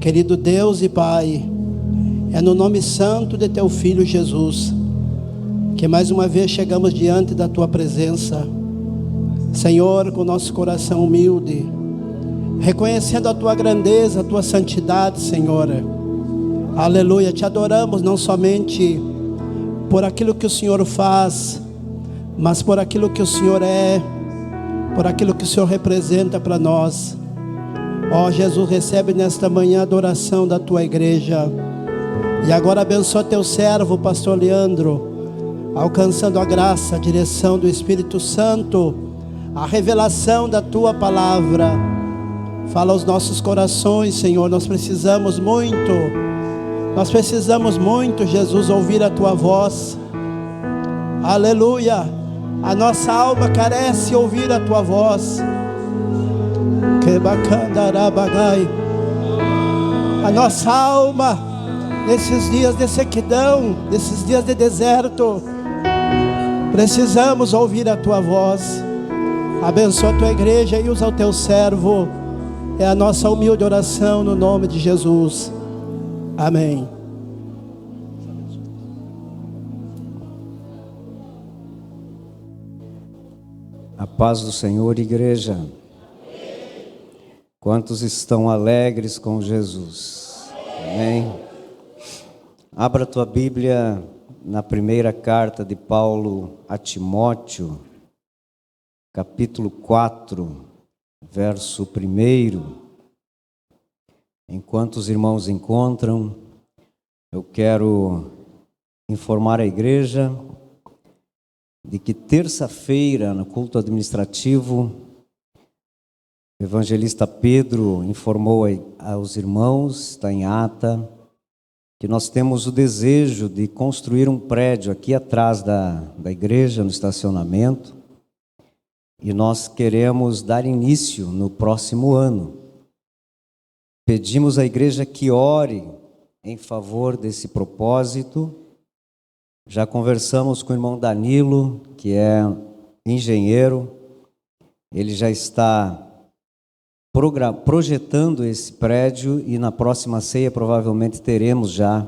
Querido Deus e Pai, é no nome santo de Teu Filho Jesus, que mais uma vez chegamos diante da Tua presença, Senhor, com nosso coração humilde, reconhecendo a Tua grandeza, a Tua santidade, Senhor. Aleluia, Te adoramos não somente por aquilo que o Senhor faz, mas por aquilo que o Senhor é, por aquilo que o Senhor representa para nós. Ó Jesus, recebe nesta manhã a adoração da Tua igreja. E agora abençoa Teu servo, pastor Leandro, alcançando a graça, a direção do Espírito Santo, a revelação da Tua palavra. Fala aos nossos corações, Senhor, nós precisamos muito, Jesus, ouvir a Tua voz. Aleluia, a nossa alma carece ouvir a Tua voz. Que bacana, a nossa alma, nesses dias de sequidão, nesses dias de deserto, precisamos ouvir a Tua voz. Abençoa a Tua igreja e usa o Teu servo. É a nossa humilde oração no nome de Jesus. Amém. A paz do Senhor, igreja. Quantos estão alegres com Jesus? Amém. Abra a tua Bíblia na primeira carta de Paulo a Timóteo, capítulo 4, verso 1. Enquanto os irmãos encontram, eu quero informar a igreja de que terça-feira, no culto administrativo, o evangelista Pedro informou aos irmãos, está em ata, que nós temos o desejo de construir um prédio aqui atrás da igreja, no estacionamento, e nós queremos dar início no próximo ano. Pedimos à igreja que ore em favor desse propósito. Já conversamos com o irmão Danilo, que é engenheiro, ele já está projetando esse prédio e na próxima ceia provavelmente teremos já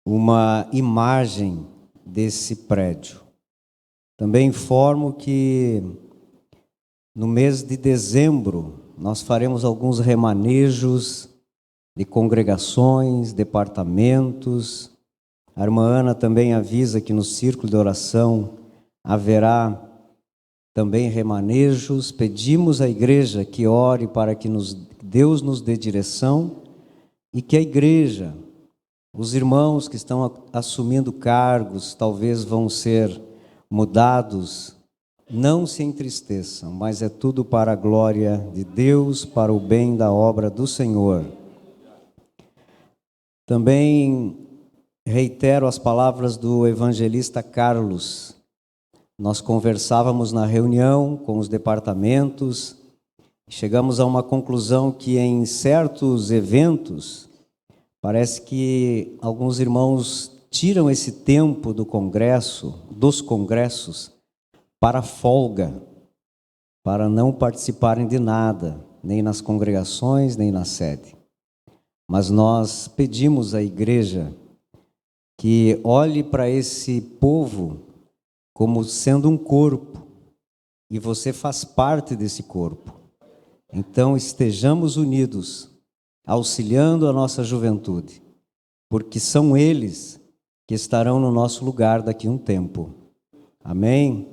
uma imagem desse prédio. Também informo que no mês de dezembro nós faremos alguns remanejos de congregações, departamentos. A irmã Ana também avisa que no círculo de oração haverá também remanejos. Pedimos à igreja que ore para que Deus nos dê direção e que a igreja, os irmãos que estão assumindo cargos, talvez vão ser mudados, não se entristeçam, mas é tudo para a glória de Deus, para o bem da obra do Senhor. Também reitero as palavras do evangelista Carlos. Nós conversávamos na reunião com os departamentos, chegamos a uma conclusão que em certos eventos, parece que alguns irmãos tiram esse tempo dos congressos, para folga, para não participarem de nada, nem nas congregações, nem na sede. Mas nós pedimos à igreja que olhe para esse povo como sendo um corpo, e você faz parte desse corpo. Então estejamos unidos, auxiliando a nossa juventude, porque são eles que estarão no nosso lugar daqui a um tempo. Amém?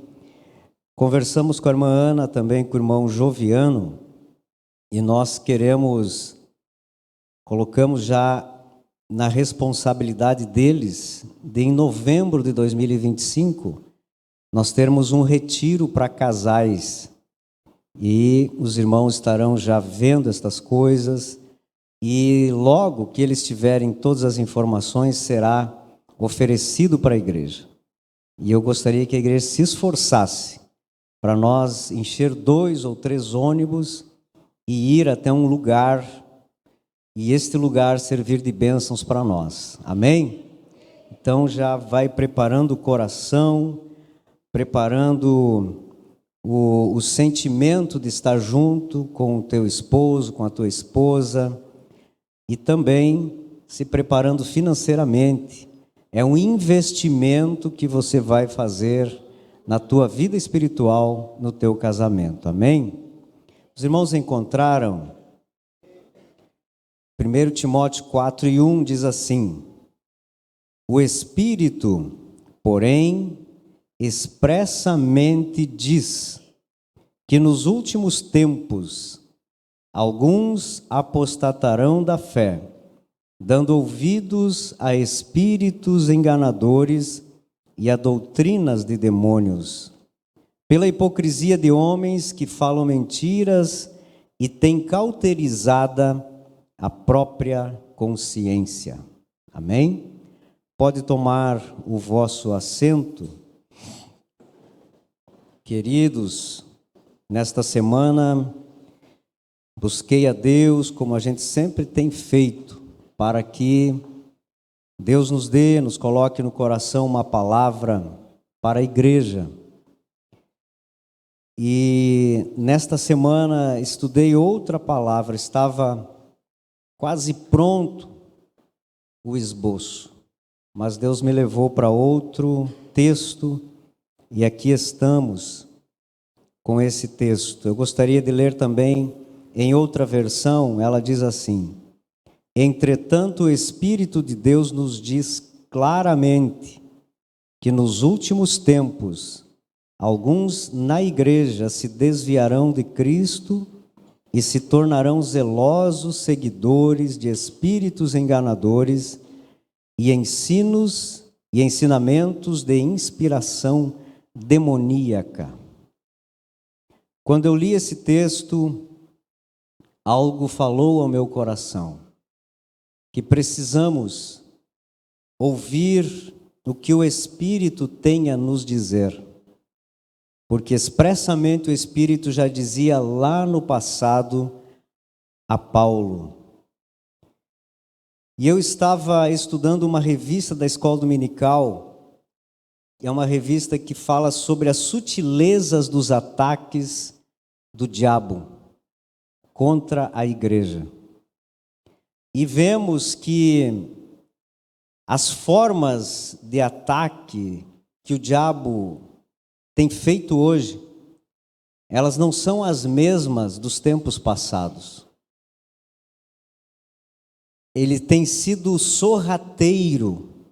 Conversamos com a irmã Ana, também com o irmão Joviano, e nós colocamos já na responsabilidade deles, de em novembro de 2025, nós termos um retiro para casais, e os irmãos estarão já vendo estas coisas, e logo que eles tiverem todas as informações, será oferecido para a igreja. E eu gostaria que a igreja se esforçasse para nós encher 2 ou 3 ônibus e ir até um lugar, e este lugar servir de bênçãos para nós. Amém? Então já vai preparando o coração, preparando o sentimento de estar junto com o teu esposo, com a tua esposa, e também se preparando financeiramente. É um investimento que você vai fazer na tua vida espiritual, no teu casamento. Amém? Os irmãos encontraram 1 Timóteo 4:1 diz assim: o Espírito, porém, expressamente diz que nos últimos tempos alguns apostatarão da fé, dando ouvidos a espíritos enganadores e a doutrinas de demônios, pela hipocrisia de homens que falam mentiras e têm cauterizada a própria consciência. Amém? Pode tomar o vosso assento. Queridos, nesta semana busquei a Deus como a gente sempre tem feito, para que Deus nos coloque no coração uma palavra para a igreja. E nesta semana estudei outra palavra, estava quase pronto o esboço, mas Deus me levou para outro texto e aqui estamos com esse texto. Eu gostaria de ler também em outra versão, ela diz assim: entretanto, o Espírito de Deus nos diz claramente que nos últimos tempos alguns na igreja se desviarão de Cristo e se tornarão zelosos seguidores de espíritos enganadores e ensinos e ensinamentos de inspiração demoníaca. Quando eu li esse texto, algo falou ao meu coração, que precisamos ouvir o que o Espírito tem a nos dizer, porque expressamente o Espírito já dizia lá no passado a Paulo. E eu estava estudando uma revista da Escola Dominical, é uma revista que fala sobre as sutilezas dos ataques do diabo contra a igreja. E vemos que as formas de ataque que o diabo tem feito hoje, elas não são as mesmas dos tempos passados. Ele tem sido sorrateiro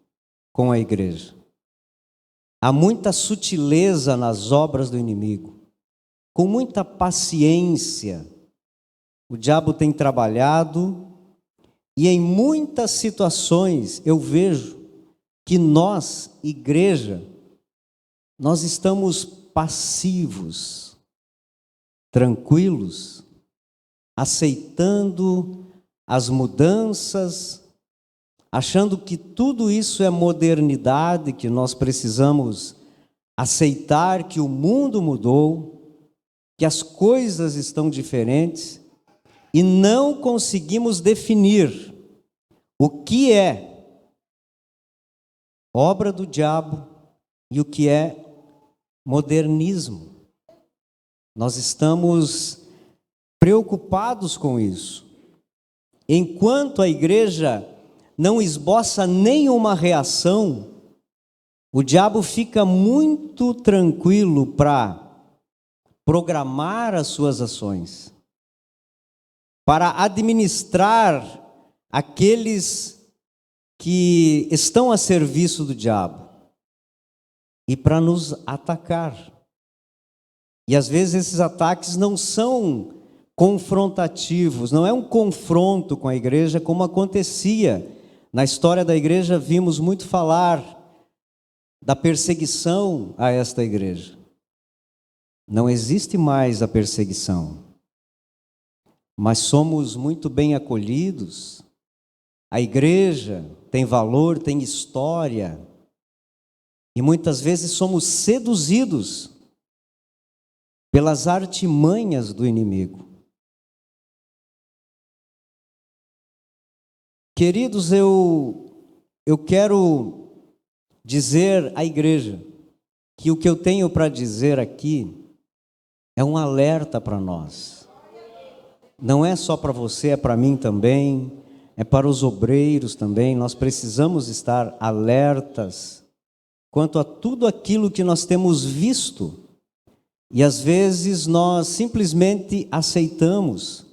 com a igreja. Há muita sutileza nas obras do inimigo. Com muita paciência, o diabo tem trabalhado, e em muitas situações eu vejo que nós, igreja, nós estamos passivos, tranquilos, aceitando as mudanças, achando que tudo isso é modernidade, que nós precisamos aceitar que o mundo mudou, que as coisas estão diferentes, e não conseguimos definir o que é obra do diabo e o que é modernismo. Nós estamos preocupados com isso. Enquanto a igreja não esboça nenhuma reação, o diabo fica muito tranquilo para programar as suas ações, para administrar aqueles que estão a serviço do diabo e para nos atacar. E às vezes esses ataques não são confrontativos, não é um confronto com a igreja como acontecia. Na história da igreja vimos muito falar da perseguição a esta igreja. Não existe mais a perseguição, mas somos muito bem acolhidos. A igreja tem valor, tem história, e muitas vezes somos seduzidos pelas artimanhas do inimigo. Queridos, eu quero dizer à igreja que o que eu tenho para dizer aqui é um alerta para nós. Não é só para você, é para mim também. é para os obreiros também. Nós precisamos estar alertas quanto a tudo aquilo que nós temos visto. E às vezes nós simplesmente aceitamos.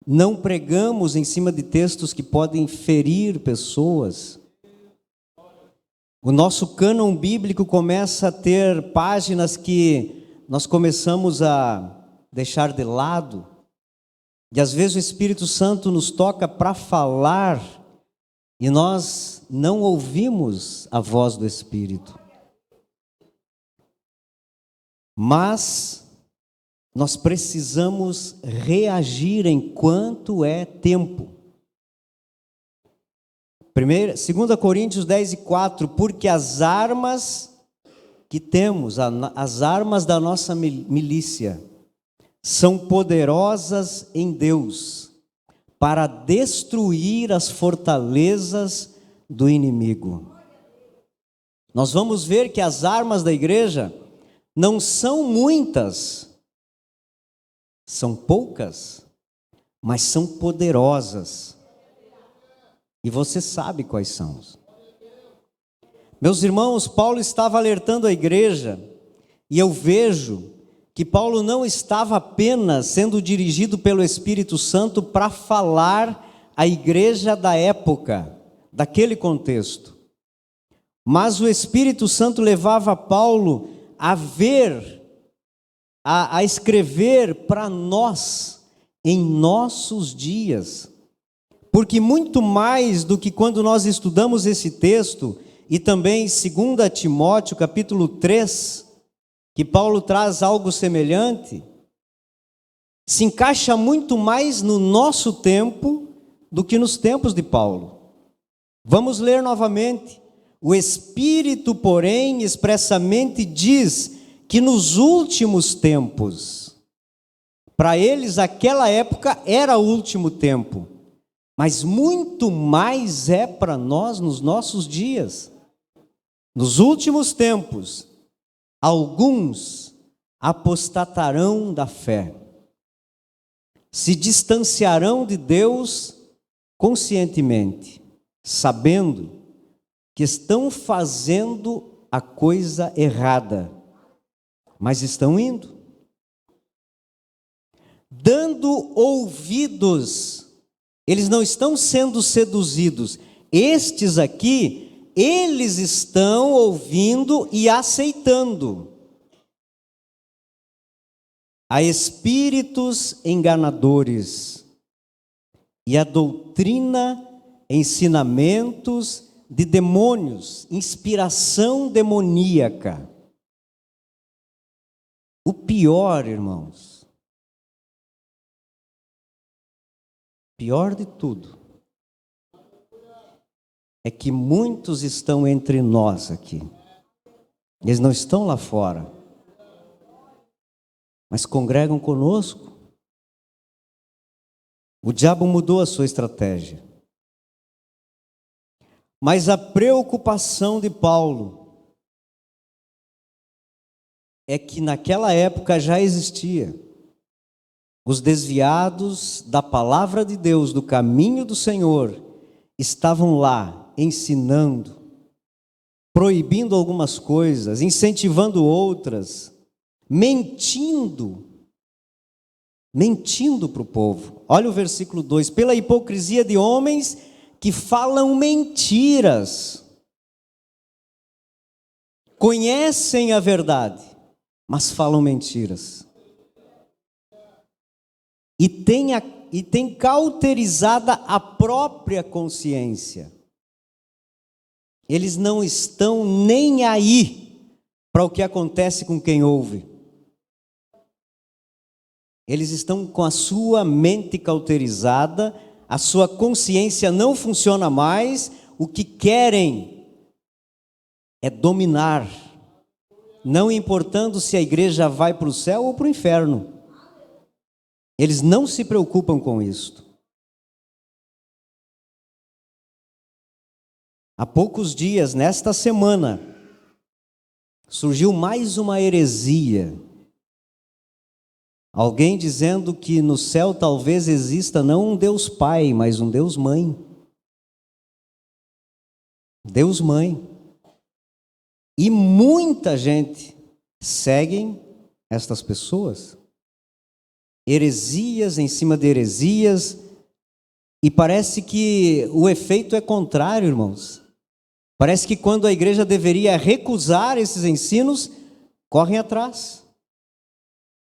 Não pregamos em cima de textos que podem ferir pessoas. O nosso cânon bíblico começa a ter páginas que nós começamos a deixar de lado. E às vezes o Espírito Santo nos toca para falar e nós não ouvimos a voz do Espírito. Mas nós precisamos reagir enquanto é tempo. 2 Coríntios 10:4, porque as armas que temos, as armas da nossa milícia, são poderosas em Deus para destruir as fortalezas do inimigo. Nós vamos ver que as armas da igreja não são muitas, são poucas, mas são poderosas. E você sabe quais são. Meus irmãos, Paulo estava alertando a igreja, e eu vejo que Paulo não estava apenas sendo dirigido pelo Espírito Santo para falar à igreja da época, daquele contexto. Mas o Espírito Santo levava Paulo a ver, a escrever para nós, em nossos dias. Porque muito mais do que quando nós estudamos esse texto, e também 2 Timóteo capítulo 3, que Paulo traz algo semelhante, se encaixa muito mais no nosso tempo do que nos tempos de Paulo. Vamos ler novamente. O Espírito, porém, expressamente diz que nos últimos tempos, para eles aquela época era o último tempo, mas muito mais é para nós nos nossos dias. Nos últimos tempos, alguns apostatarão da fé, se distanciarão de Deus conscientemente, sabendo que estão fazendo a coisa errada, mas estão indo, dando ouvidos. Eles não estão sendo seduzidos. Estes aqui, eles estão ouvindo e aceitando a espíritos enganadores e a doutrina, ensinamentos de demônios, inspiração demoníaca. O pior, irmãos, pior de tudo, é que muitos estão entre nós aqui. Eles não estão lá fora, mas congregam conosco. O diabo mudou a sua estratégia. Mas a preocupação de Paulo é que naquela época já existia os desviados da palavra de Deus, do caminho do Senhor, estavam lá ensinando, proibindo algumas coisas, incentivando outras, mentindo para o povo. Olha o versículo 2: pela hipocrisia de homens que falam mentiras, conhecem a verdade, mas falam mentiras, e têm cauterizada a própria consciência. Eles não estão nem aí para o que acontece com quem ouve. Eles estão com a sua mente cauterizada, a sua consciência não funciona mais, o que querem é dominar, não importando se a igreja vai para o céu ou para o inferno. Eles não se preocupam com isso. Há poucos dias, nesta semana, surgiu mais uma heresia. Alguém dizendo que no céu talvez exista não um Deus Pai, mas um Deus Mãe. Deus Mãe. E muita gente segue estas pessoas. Heresias em cima de heresias. E parece que o efeito é contrário, irmãos. Parece que quando a igreja deveria recusar esses ensinos, correm atrás.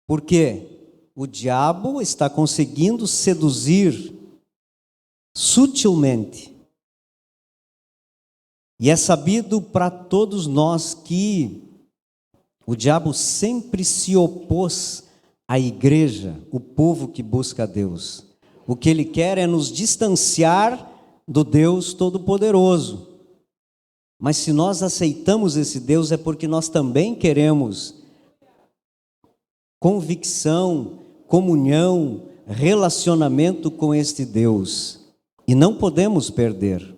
Por quê? O diabo está conseguindo seduzir sutilmente. E é sabido para todos nós que o diabo sempre se opôs à igreja, o povo que busca a Deus. O que ele quer é nos distanciar do Deus Todo-Poderoso. Mas se nós aceitamos esse Deus é porque nós também queremos convicção, comunhão, relacionamento com este Deus. E não podemos perder.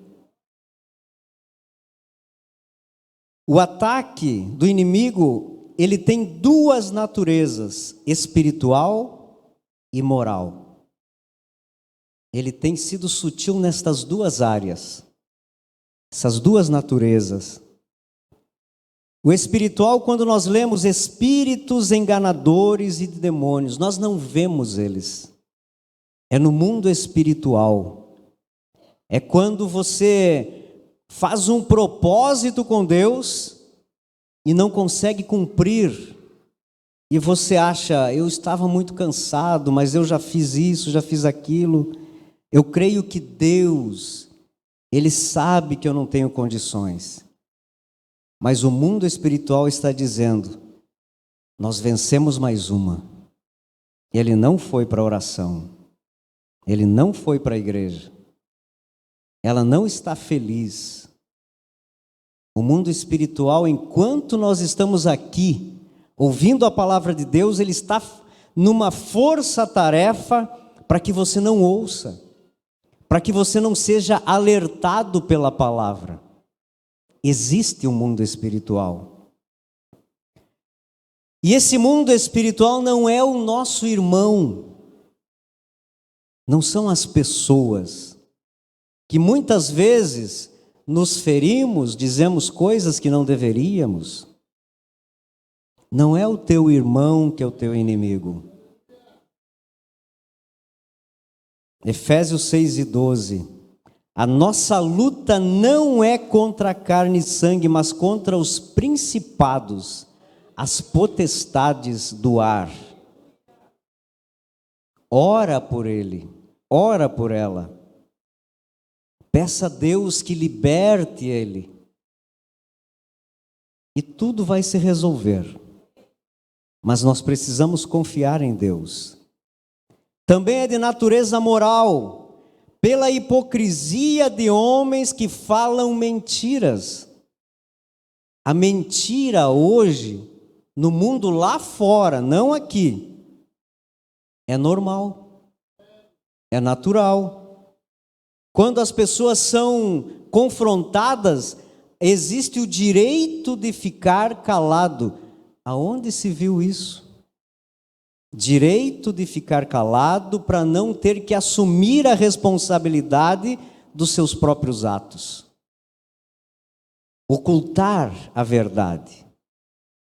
O ataque do inimigo, ele tem duas naturezas, espiritual e moral. Ele tem sido sutil nestas duas áreas, essas duas naturezas. O espiritual, quando nós lemos espíritos enganadores e demônios, nós não vemos eles. É no mundo espiritual. É quando você faz um propósito com Deus e não consegue cumprir. E você acha, eu estava muito cansado, mas eu já fiz isso, já fiz aquilo. Eu creio que Deus, Ele sabe que eu não tenho condições. Mas o mundo espiritual está dizendo, nós vencemos mais uma. Ele não foi para a oração. Ele não foi para a igreja. Ela não está feliz. O mundo espiritual, enquanto nós estamos aqui, ouvindo a palavra de Deus, ele está numa força-tarefa para que você não ouça, para que você não seja alertado pela palavra. Existe um mundo espiritual. E esse mundo espiritual não é o nosso irmão. Não são as pessoas que muitas vezes nos ferimos, dizemos coisas que não deveríamos. Não é o teu irmão que é o teu inimigo. Efésios 6:12. A nossa luta não é contra a carne e sangue, mas contra os principados, as potestades do ar. Ora por ele, ora por ela. Peça a Deus que liberte ele. E tudo vai se resolver. Mas nós precisamos confiar em Deus. Também é de natureza moral. Pela hipocrisia de homens que falam mentiras. A mentira hoje, no mundo lá fora, não aqui, é normal, é natural. Quando as pessoas são confrontadas, existe o direito de ficar calado. Aonde se viu isso? Direito de ficar calado para não ter que assumir a responsabilidade dos seus próprios atos. Ocultar a verdade.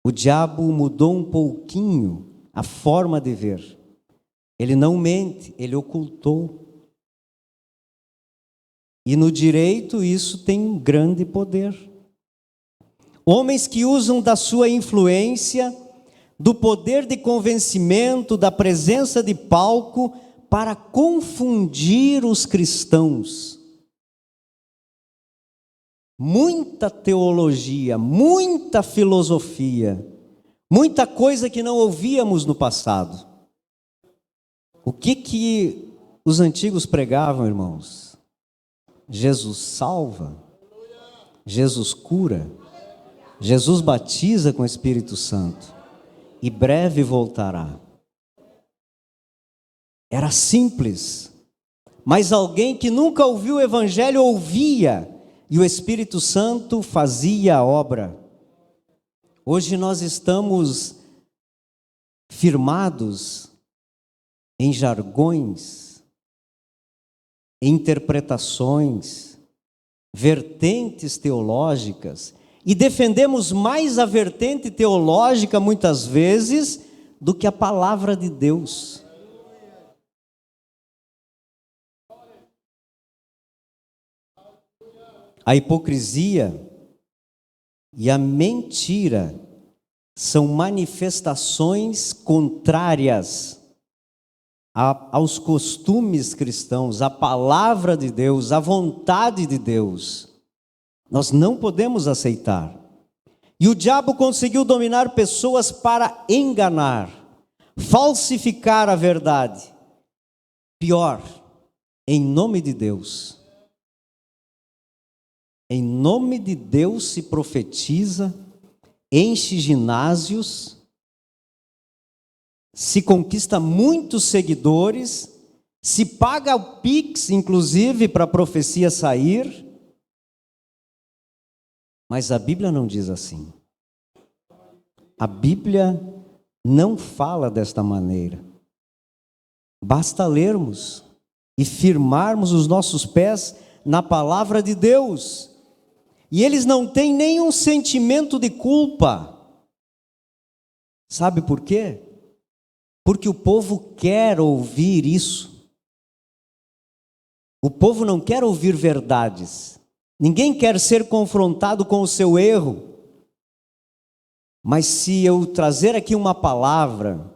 O diabo mudou um pouquinho a forma de ver. Ele não mente, ele ocultou. E no direito isso tem um grande poder. Homens que usam da sua influência, do poder de convencimento, da presença de palco, para confundir os cristãos. Muita teologia, muita filosofia, muita coisa que não ouvíamos no passado. O que os antigos pregavam, irmãos? Jesus salva, Jesus cura, Jesus batiza com o Espírito Santo. E breve voltará. Era simples, mas alguém que nunca ouviu o Evangelho ouvia, e o Espírito Santo fazia a obra. Hoje nós estamos firmados em jargões, em interpretações, vertentes teológicas, e defendemos mais a vertente teológica muitas vezes do que a palavra de Deus. A hipocrisia e a mentira são manifestações contrárias aos costumes cristãos, à palavra de Deus, à vontade de Deus. Nós não podemos aceitar. E o diabo conseguiu dominar pessoas para enganar, falsificar a verdade. Pior, em nome de Deus. Em nome de Deus se profetiza, enche ginásios, se conquista muitos seguidores, se paga o Pix, inclusive, para a profecia sair. Mas a Bíblia não diz assim. A Bíblia não fala desta maneira. Basta lermos e firmarmos os nossos pés na palavra de Deus. E eles não têm nenhum sentimento de culpa. Sabe por quê? Porque o povo quer ouvir isso. O povo não quer ouvir verdades. Ninguém quer ser confrontado com o seu erro. Mas se eu trazer aqui uma palavra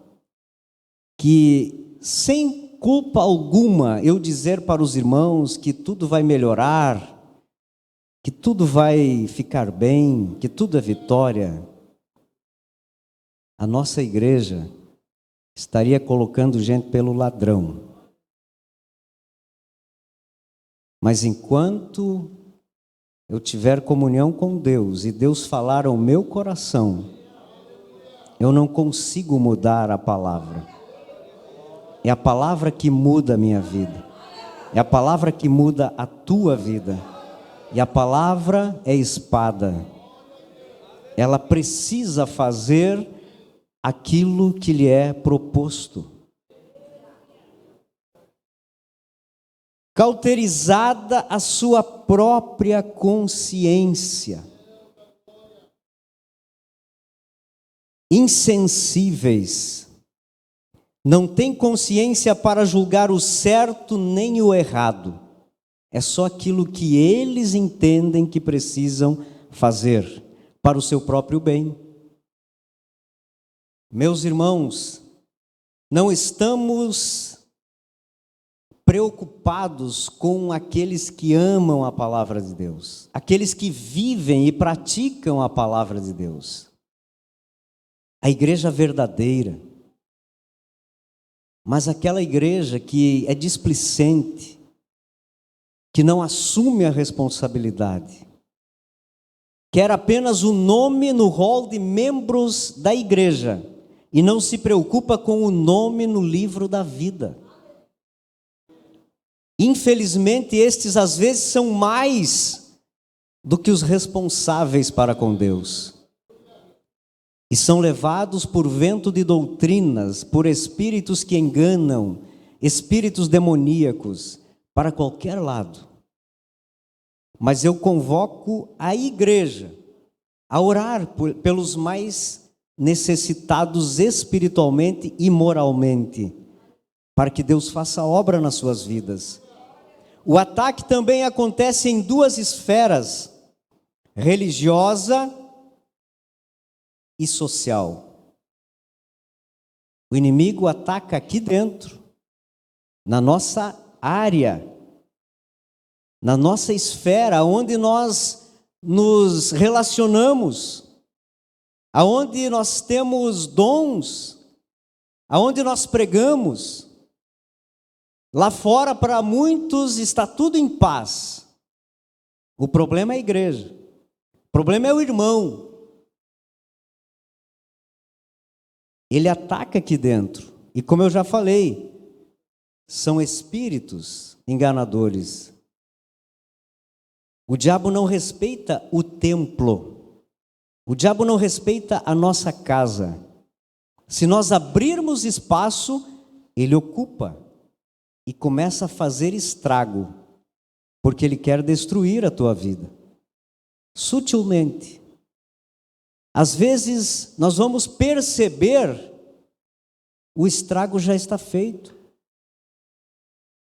que, sem culpa alguma, eu dizer para os irmãos que tudo vai melhorar, que tudo vai ficar bem, que tudo é vitória, a nossa igreja estaria colocando gente pelo ladrão. Mas enquanto eu tiver comunhão com Deus e Deus falar ao meu coração, eu não consigo mudar a palavra. É a palavra que muda a minha vida. É a palavra que muda a tua vida. E a palavra é espada. Ela precisa fazer aquilo que lhe é proposto. Cauterizada a sua própria consciência. Insensíveis. Não tem consciência para julgar o certo nem o errado. É só aquilo que eles entendem que precisam fazer para o seu próprio bem. Meus irmãos, não estamos preocupados com aqueles que amam a palavra de Deus, aqueles que vivem e praticam a palavra de Deus. A igreja verdadeira, mas aquela igreja que é displicente, que não assume a responsabilidade, quer apenas o nome no rol de membros da igreja e não se preocupa com o nome no livro da vida. Infelizmente, estes às vezes são mais do que os responsáveis para com Deus. E são levados por vento de doutrinas, por espíritos que enganam, espíritos demoníacos, para qualquer lado. Mas eu convoco a igreja a orar pelos mais necessitados espiritualmente e moralmente, para que Deus faça obra nas suas vidas. O ataque também acontece em duas esferas, religiosa e social. O inimigo ataca aqui dentro, na nossa área, na nossa esfera, onde nós nos relacionamos, aonde nós temos dons, aonde nós pregamos. Lá fora, para muitos, está tudo em paz. O problema é a igreja. O problema é o irmão. Ele ataca aqui dentro. E como eu já falei, são espíritos enganadores. O diabo não respeita o templo. O diabo não respeita a nossa casa. Se nós abrirmos espaço, ele ocupa e começa a fazer estrago, porque ele quer destruir a tua vida, sutilmente. Às vezes nós vamos perceber, o estrago já está feito.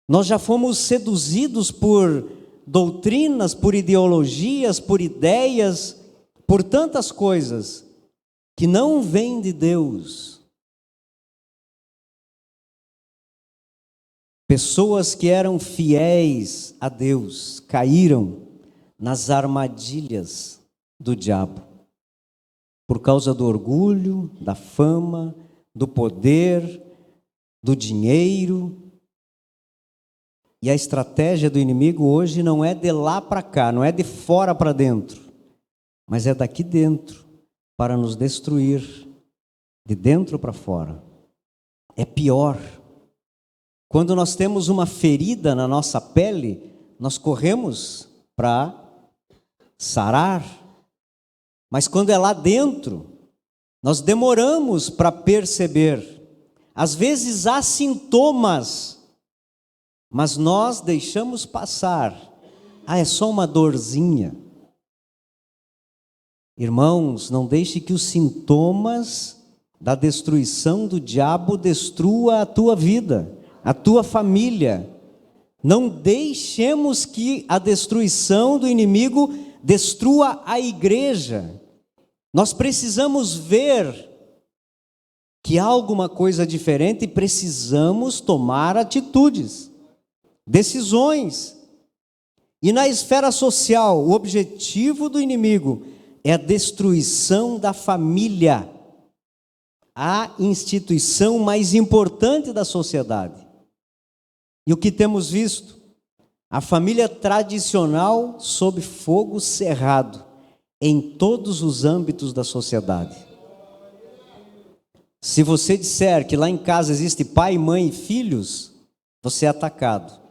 Nós já fomos seduzidos por doutrinas, por ideologias, por ideias, por tantas coisas que não vêm de Deus. Pessoas que eram fiéis a Deus caíram nas armadilhas do diabo, por causa do orgulho, da fama, do poder, do dinheiro. E a estratégia do inimigo hoje não é de lá para cá, não é de fora para dentro, mas é daqui dentro, para nos destruir, de dentro para fora. É pior. Quando nós temos uma ferida na nossa pele, nós corremos para sarar. Mas quando é lá dentro, nós demoramos para perceber. Às vezes há sintomas, mas nós deixamos passar. É só uma dorzinha. Irmãos, não deixe que os sintomas da destruição do diabo destrua a tua vida, a tua família. Não deixemos que a destruição do inimigo destrua a igreja. Nós precisamos ver que há alguma coisa diferente e precisamos tomar atitudes, decisões. E na esfera social, o objetivo do inimigo é a destruição da família, a instituição mais importante da sociedade. E o que temos visto? A família tradicional sob fogo cerrado em todos os âmbitos da sociedade. Se você disser que lá em casa existe pai, mãe e filhos, você é atacado.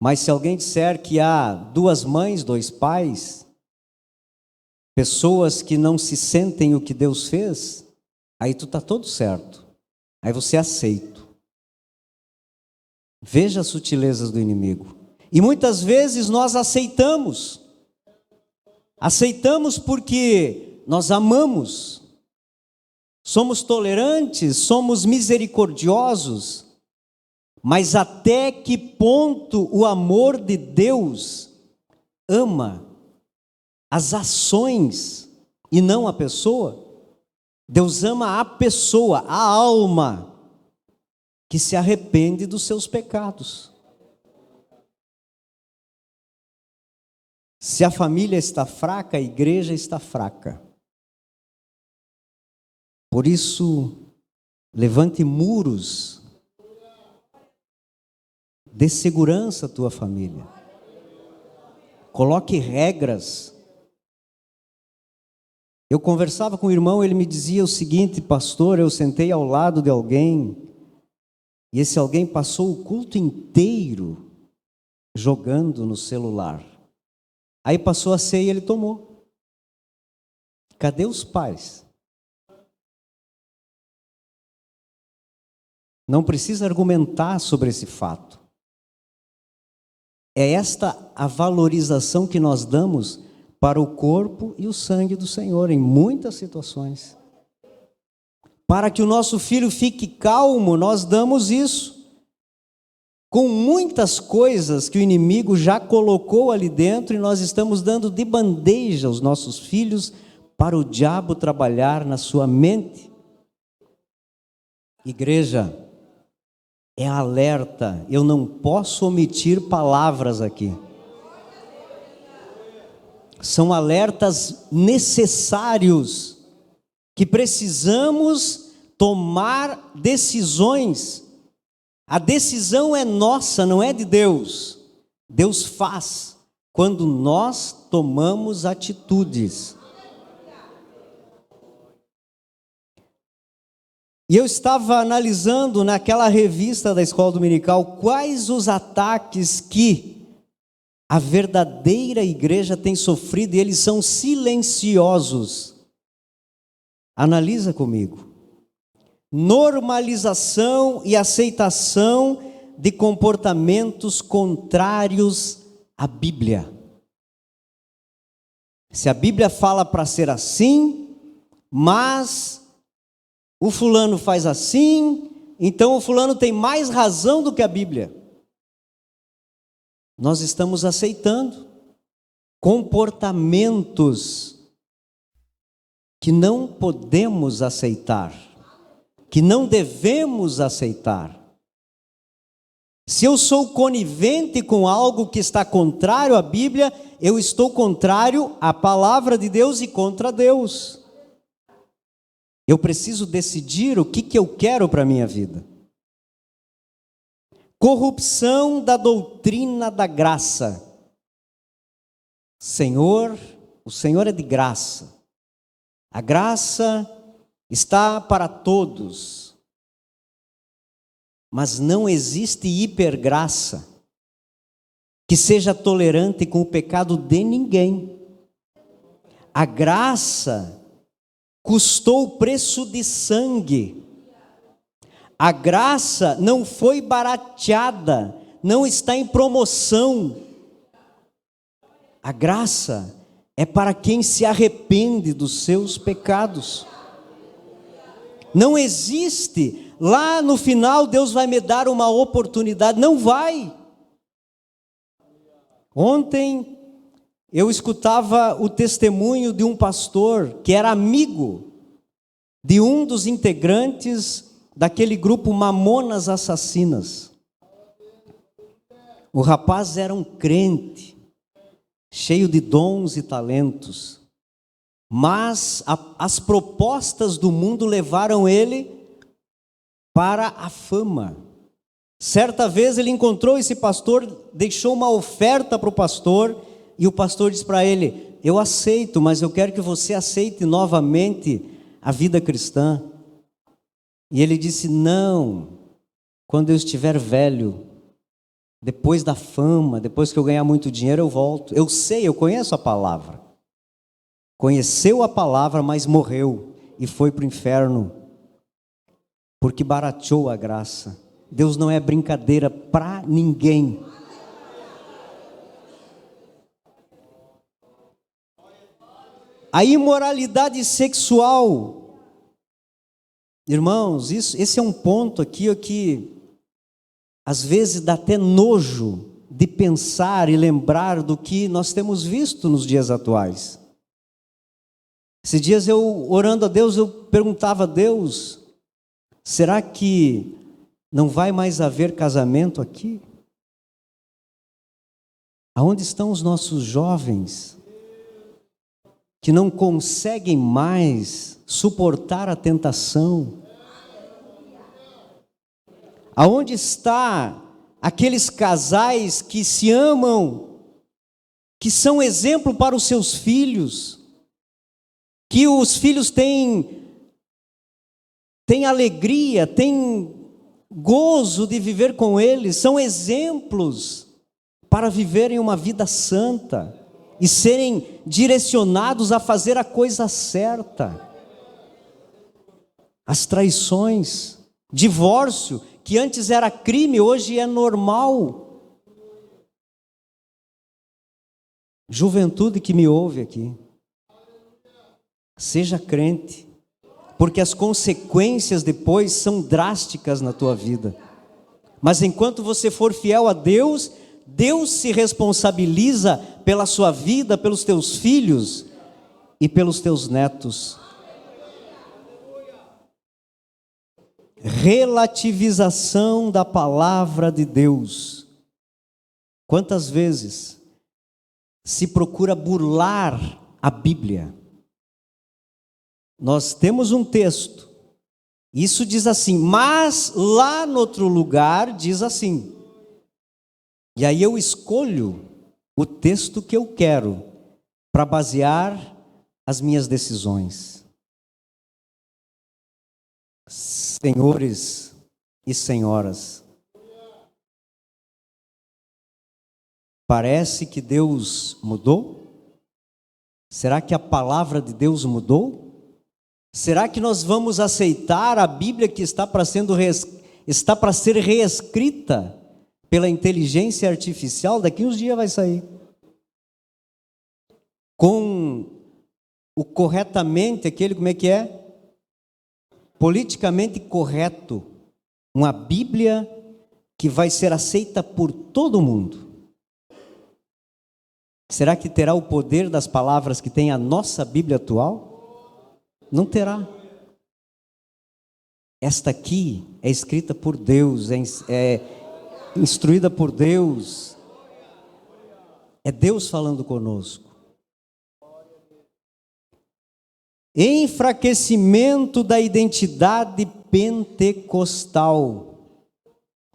Mas se alguém disser que há duas mães, dois pais, pessoas que não se sentem o que Deus fez, aí tu está todo certo. Aí você é aceito. Veja as sutilezas do inimigo. E muitas vezes nós aceitamos. Aceitamos porque nós amamos. Somos tolerantes, somos misericordiosos. Mas até que ponto o amor de Deus ama as ações e não a pessoa? Deus ama a pessoa, a alma, que se arrepende dos seus pecados. Se a família está fraca, a igreja está fraca. Por isso, levante muros, dê segurança à tua família. Coloque regras. Eu conversava com o irmão, ele me dizia o seguinte: pastor, eu sentei ao lado de alguém, e esse alguém passou o culto inteiro jogando no celular. Aí passou a ceia e ele tomou. Cadê os pais? Não precisa argumentar sobre esse fato. É esta a valorização que nós damos para o corpo e o sangue do Senhor, em muitas situações. Para que o nosso filho fique calmo, nós damos isso. Com muitas coisas que o inimigo já colocou ali dentro, e nós estamos dando de bandeja aos nossos filhos para o diabo trabalhar na sua mente. Igreja, é alerta, eu não posso omitir palavras aqui. São alertas necessários, que precisamos tomar decisões. A decisão é nossa, não é de Deus. Deus faz quando nós tomamos atitudes. E eu estava analisando naquela revista da Escola Dominical quais os ataques que a verdadeira igreja tem sofrido, e eles são silenciosos. Analisa comigo. normalização e aceitação de comportamentos contrários à Bíblia. Se a Bíblia fala para ser assim, mas o fulano faz assim, então o fulano tem mais razão do que a Bíblia. Nós estamos aceitando comportamentos que não podemos aceitar, que não devemos aceitar. Se eu sou conivente com algo que está contrário à Bíblia, eu estou contrário à palavra de Deus e contra Deus. Eu preciso decidir o que eu quero para a minha vida. Corrupção da doutrina da graça. Senhor, o Senhor é de graça. A graça está para todos. Mas não existe hipergraça que seja tolerante com o pecado de ninguém. A graça custou o preço de sangue. A graça não foi barateada, não está em promoção. A graça é para quem se arrepende dos seus pecados. Não existe, lá no final Deus vai me dar uma oportunidade, não vai. Ontem eu escutava o testemunho de um pastor que era amigo de um dos integrantes daquele grupo Mamonas Assassinas. O rapaz era um crente, cheio de dons e talentos, mas as propostas do mundo levaram ele para a fama. Certa vez ele encontrou esse pastor, deixou uma oferta para o pastor, e o pastor disse para ele: eu aceito, mas eu quero que você aceite novamente a vida cristã. E ele disse: não, quando eu estiver velho, depois da fama, depois que eu ganhar muito dinheiro, eu volto. Eu sei, eu conheço a palavra. Conheceu a palavra, mas morreu e foi para o inferno, porque barateou a graça. Deus não é brincadeira para ninguém. A imoralidade sexual, irmãos, esse é um ponto aqui que às vezes dá até nojo de pensar e lembrar do que nós temos visto nos dias atuais. Esses dias eu, orando a Deus, eu perguntava a Deus: será que não vai mais haver casamento aqui? Aonde estão os nossos jovens que não conseguem mais suportar a tentação? Aonde está aqueles casais que se amam, que são exemplo para os seus filhos, que os filhos têm alegria, têm gozo de viver com eles, são exemplos para viverem uma vida santa e serem direcionados a fazer a coisa certa. As traições, divórcio, que antes era crime, hoje é normal. Juventude que me ouve aqui, seja crente, porque as consequências depois são drásticas na tua vida. Mas enquanto você for fiel a Deus, Deus se responsabiliza pela sua vida, pelos teus filhos e pelos teus netos. Relativização da palavra de Deus. Quantas vezes se procura burlar a Bíblia? Nós temos um texto, isso diz assim, mas lá no outro lugar diz assim. E aí eu escolho o texto que eu quero para basear as minhas decisões. Senhores e senhoras, parece que Deus mudou? Será que a palavra de Deus mudou? Será que nós vamos aceitar a Bíblia que está para ser reescrita pela inteligência artificial? Daqui uns dias vai sair. Com o corretamente, como é que é? Politicamente correto. Uma Bíblia que vai ser aceita por todo mundo. Será que terá o poder das palavras que tem a nossa Bíblia atual? Não terá. Esta aqui é escrita por Deus, é instruída por Deus. É Deus falando conosco. Enfraquecimento da identidade pentecostal.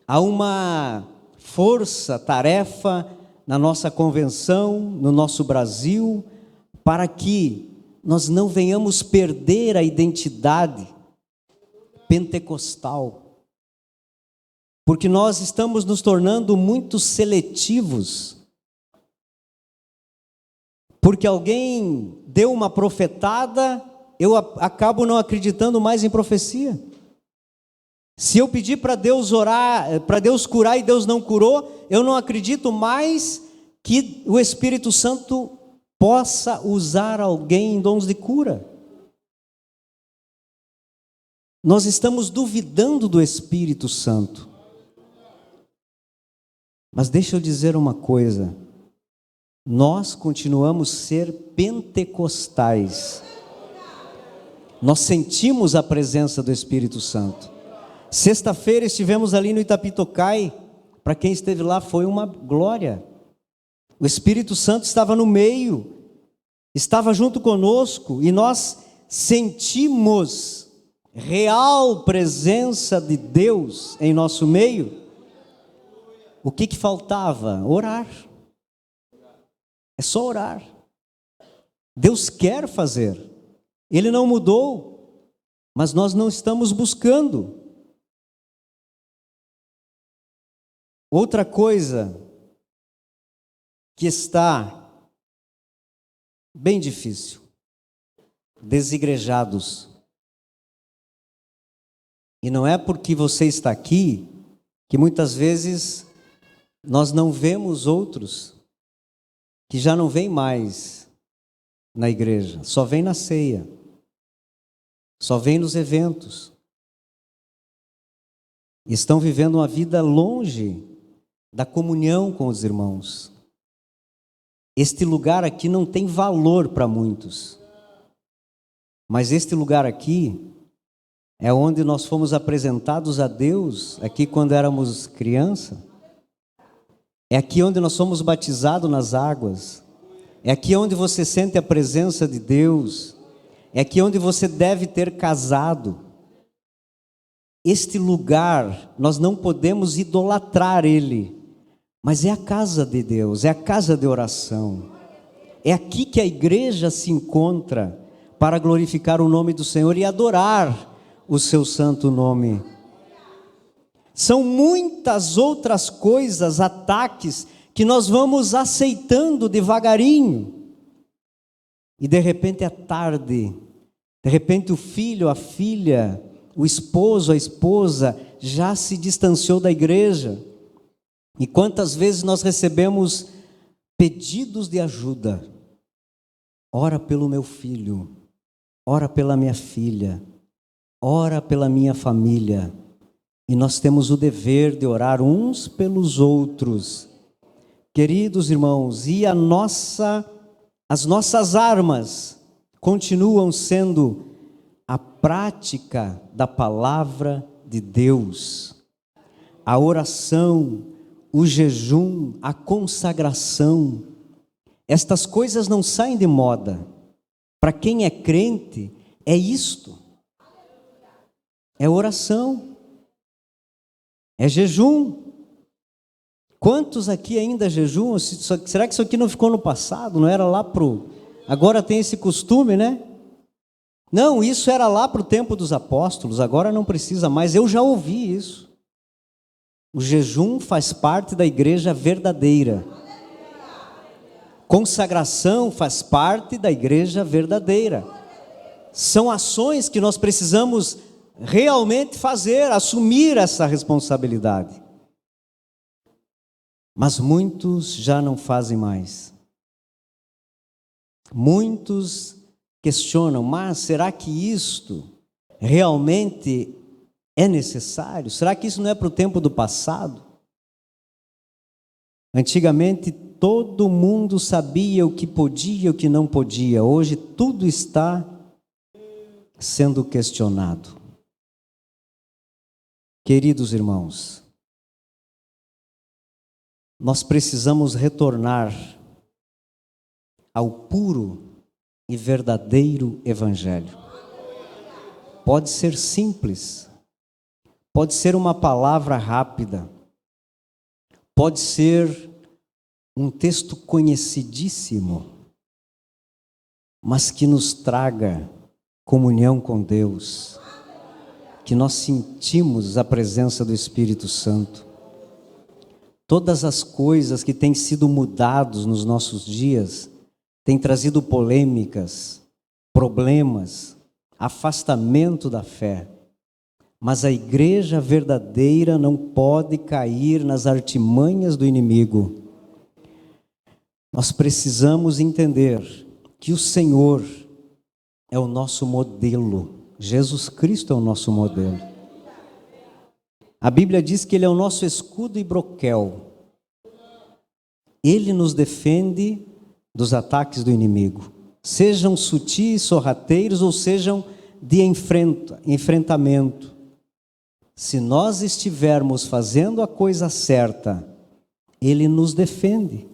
Há uma força, tarefa na nossa convenção, no nosso Brasil, para que nós não venhamos perder a identidade pentecostal. Porque nós estamos nos tornando muito seletivos. Porque alguém deu uma profetada, eu acabo não acreditando mais em profecia. Se eu pedir para Deus orar, para Deus curar e Deus não curou, eu não acredito mais que o Espírito Santo possa usar alguém em dons de cura. Nós estamos duvidando do Espírito Santo. Mas deixa eu dizer uma coisa. Nós continuamos a ser pentecostais. Nós sentimos a presença do Espírito Santo. Sexta-feira estivemos ali no Itapitocai. Para quem esteve lá foi uma glória. O Espírito Santo estava no meio, estava junto conosco, e nós sentimos real presença de Deus em nosso meio. O que faltava? Orar. É só orar. Deus quer fazer. Ele não mudou, mas nós não estamos buscando. Outra coisa que está bem difícil: desigrejados. E não é porque você está aqui que muitas vezes nós não vemos outros que já não vêm mais na igreja, só vem na ceia, só vem nos eventos. Estão vivendo uma vida longe da comunhão com os irmãos. Este lugar aqui não tem valor para muitos, mas este lugar aqui é onde nós fomos apresentados a Deus, aqui quando éramos criança. É aqui onde nós somos batizados nas águas. É aqui onde você sente a presença de Deus. É aqui onde você deve ter casado. Este lugar, nós não podemos idolatrar ele, mas é a casa de Deus, é a casa de oração. É aqui que a igreja se encontra para glorificar o nome do Senhor e adorar o seu santo nome. São muitas outras coisas, ataques, que nós vamos aceitando devagarinho. E de repente é tarde, de repente o filho, a filha, o esposo, a esposa já se distanciou da igreja. E quantas vezes nós recebemos pedidos de ajuda? Ora pelo meu filho, ora pela minha filha, ora pela minha família. E nós temos o dever de orar uns pelos outros. Queridos irmãos, e as nossas armas continuam sendo a prática da palavra de Deus, a oração, o jejum, a consagração. Estas coisas não saem de moda. Para quem é crente, é isto. É oração. É jejum. Quantos aqui ainda jejuam? Será que isso aqui não ficou no passado? Não era lá agora tem esse costume, né? Não, isso era lá para o tempo dos apóstolos, agora não precisa mais. Eu já ouvi isso. O jejum faz parte da igreja verdadeira. Consagração faz parte da igreja verdadeira. São ações que nós precisamos realmente fazer, assumir essa responsabilidade. Mas muitos já não fazem mais. Muitos questionam, mas será que isto realmente é necessário? Será que isso não é para o tempo do passado? Antigamente todo mundo sabia o que podia e o que não podia. Hoje tudo está sendo questionado. Queridos irmãos, nós precisamos retornar ao puro e verdadeiro Evangelho. Pode ser simples, pode ser uma palavra rápida, pode ser um texto conhecidíssimo, mas que nos traga comunhão com Deus, que nós sentimos a presença do Espírito Santo. Todas as coisas que têm sido mudadas nos nossos dias têm trazido polêmicas, problemas, afastamento da fé. Mas a igreja verdadeira não pode cair nas artimanhas do inimigo. Nós precisamos entender que o Senhor é o nosso modelo. Jesus Cristo é o nosso modelo. A Bíblia diz que Ele é o nosso escudo e broquel. Ele nos defende dos ataques do inimigo, sejam sutis, sorrateiros ou sejam de enfrentamento. Se nós estivermos fazendo a coisa certa, Ele nos defende.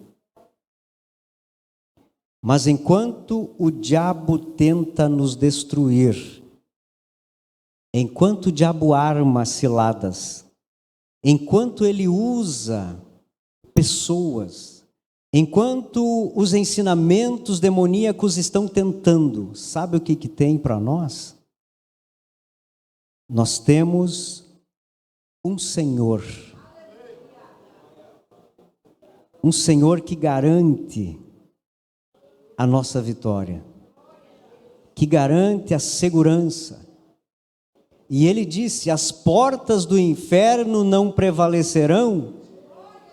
Mas enquanto o diabo tenta nos destruir, enquanto o diabo arma ciladas, enquanto ele usa pessoas, enquanto os ensinamentos demoníacos estão tentando, sabe o que tem para nós? Nós temos um Senhor que garante a nossa vitória, que garante a segurança. E Ele disse: as portas do inferno não prevalecerão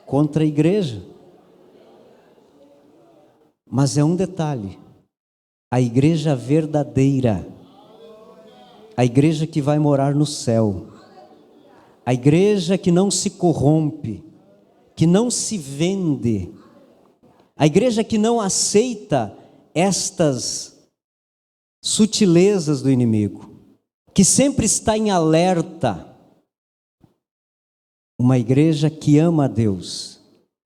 contra a igreja. Mas é um detalhe: a igreja verdadeira, a igreja que vai morar no céu, a igreja que não se corrompe, que não se vende, a igreja que não aceita estas sutilezas do inimigo, que sempre está em alerta, uma igreja que ama a Deus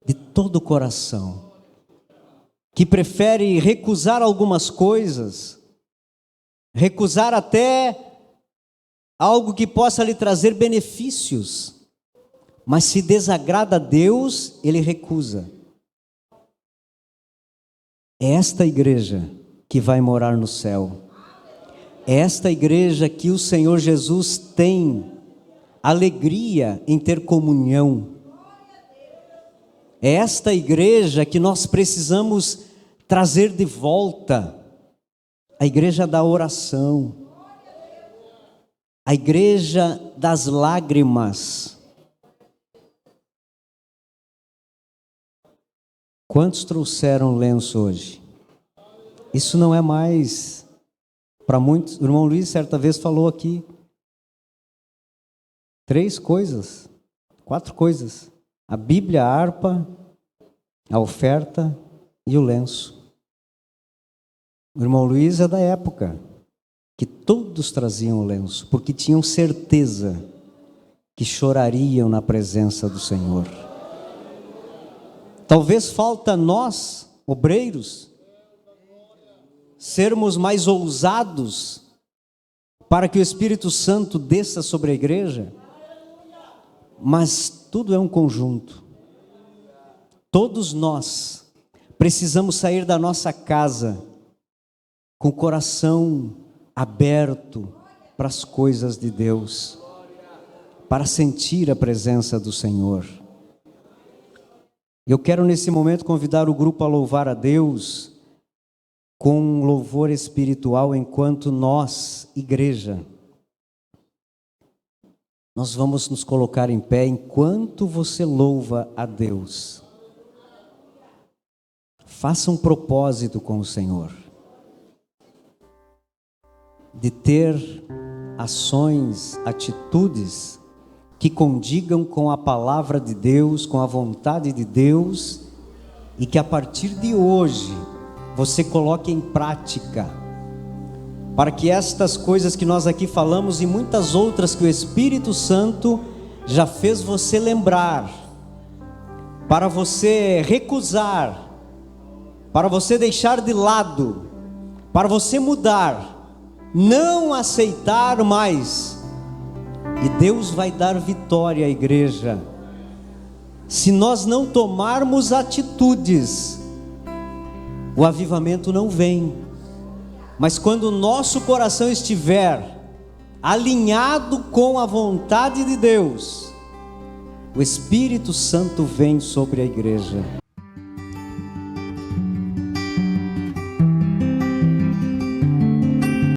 de todo o coração, que prefere recusar algumas coisas, recusar até algo que possa lhe trazer benefícios, mas se desagrada a Deus, ele recusa. É esta igreja que vai morar no céu. É esta igreja que o Senhor Jesus tem alegria em ter comunhão. É esta igreja que nós precisamos trazer de volta. A igreja da oração. A igreja das lágrimas. Quantos trouxeram lenço hoje? Isso não é mais para muitos. O irmão Luiz certa vez falou aqui 4 coisas: a Bíblia, a harpa, a oferta e o lenço. O irmão Luiz é da época que todos traziam o lenço, porque tinham certeza que chorariam na presença do Senhor. Talvez falta nós, obreiros, sermos mais ousados para que o Espírito Santo desça sobre a igreja, mas tudo é um conjunto. Todos nós precisamos sair da nossa casa com o coração aberto para as coisas de Deus, para sentir a presença do Senhor. Eu quero nesse momento convidar o grupo a louvar a Deus, com um louvor espiritual enquanto nós, igreja, nós vamos nos colocar em pé enquanto você louva a Deus. Faça um propósito com o Senhor de ter ações, atitudes que condigam com a palavra de Deus, com a vontade de Deus, e que a partir de hoje você coloque em prática, para que estas coisas que nós aqui falamos e muitas outras que o Espírito Santo já fez você lembrar, para você recusar, para você deixar de lado, para você mudar, não aceitar mais, e Deus vai dar vitória à igreja. Se nós não tomarmos atitudes, o avivamento não vem. Mas quando o nosso coração estiver alinhado com a vontade de Deus, o Espírito Santo vem sobre a igreja.